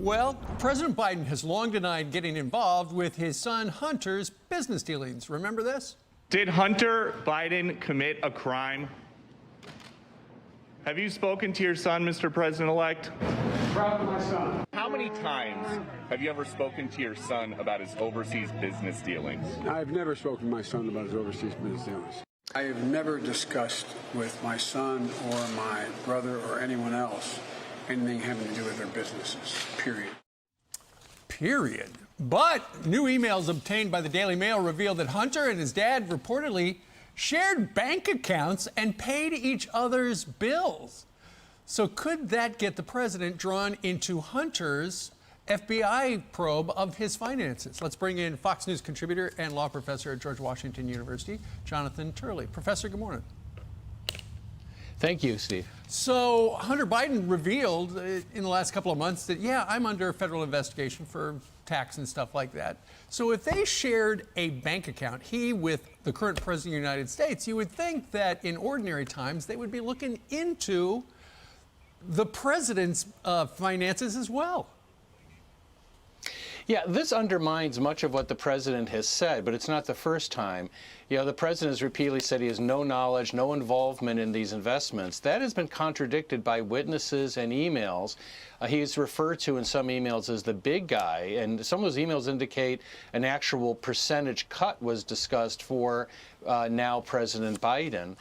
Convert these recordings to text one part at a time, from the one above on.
Well, President Biden has long denied getting involved with his son Hunter's business dealings. Remember this? Did Hunter Biden commit a crime? Have you spoken to your son, Mr. President-elect? Proud of my son. How many times have you ever spoken to your son about his overseas business dealings? I've never spoken to my son about his overseas business dealings. I have never discussed with my son or my brother or anyone else anything having to do with their businesses, period. Period. But new emails obtained by the Daily Mail reveal that Hunter and his dad reportedly shared bank accounts and paid each other's bills. So could that get the president drawn into Hunter's FBI probe of his finances? Let's bring in Fox News contributor and law professor at George Washington University, Jonathan Turley. Professor, good morning. Thank you, Steve. So Hunter Biden revealed in the last couple of months that, yeah, I'm under federal investigation for tax and stuff like that. So if they shared a bank account, he with the current president of the United States, you would think that in ordinary times they would be looking into the president's finances as well. Yeah, this undermines much of what the president has said, but it's not the first time. You know, the president has repeatedly said he has no knowledge, no involvement in these investments. That has been contradicted by witnesses and emails. He's referred to in some emails as the big guy, and some of those emails indicate an actual percentage cut was discussed for now President Biden.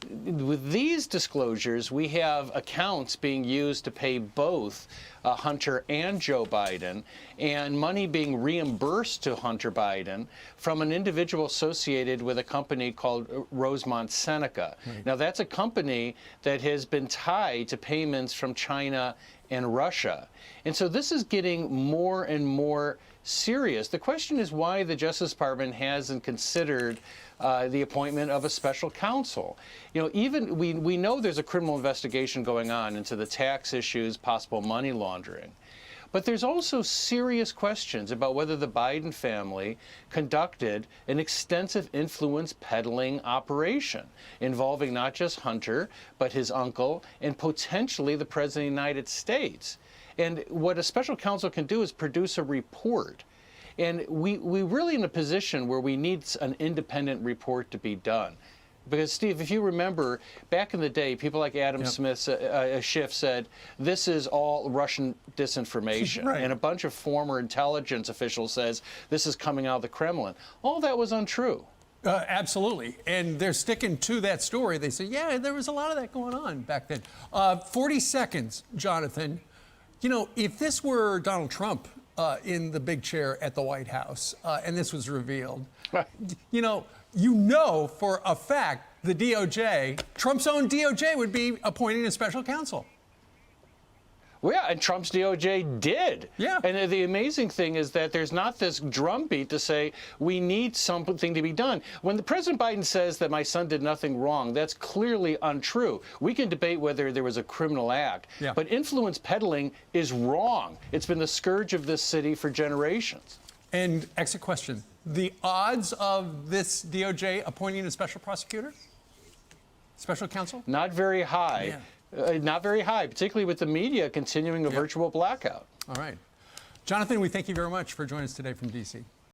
With these disclosures, we have accounts being used to pay both Hunter and Joe Biden, and money being reimbursed to Hunter Biden from an individual associated with a company called Rosemont Seneca. Right. Now, that's a company that has been tied to payments from China and Russia. And so this is getting more and more serious. The question is why the Justice Department hasn't considered the appointment of a special counsel. You know, even we know there's a criminal investigation going on into the tax issues, possible money laundering. But there's also serious questions about whether the Biden family conducted an extensive influence peddling operation involving not just Hunter, but his uncle and potentially the President of the United States. And what a special counsel can do is produce a report. And we really in a position where we need an independent report to be done. Because, Steve, if you remember, back in the day, people like Adam Schiff said, this is all Russian disinformation. Right. And a bunch of former intelligence officials says, this is coming out of the Kremlin. All that was untrue. Absolutely. And they're sticking to that story. They say, yeah, there was a lot of that going on back then. 40 seconds, Jonathan. You know, if this were Donald Trump in the big chair at the White House and this was revealed, you know for a fact the DOJ, Trump's own DOJ, would be appointing a special counsel. Well, yeah, and Trump's DOJ did. Yeah. And the amazing thing is that there's not this drumbeat to say we need something to be done. When the President Biden says that my son did nothing wrong, that's clearly untrue. We can debate whether there was a criminal act, but influence peddling is wrong. It's been the scourge of this city for generations. And exit question, the odds of this DOJ appointing a special prosecutor, special counsel? Not very high. Yeah. Not very high, particularly with the media continuing a virtual blackout. All right. Jonathan, we thank you very much for joining us today from D.C.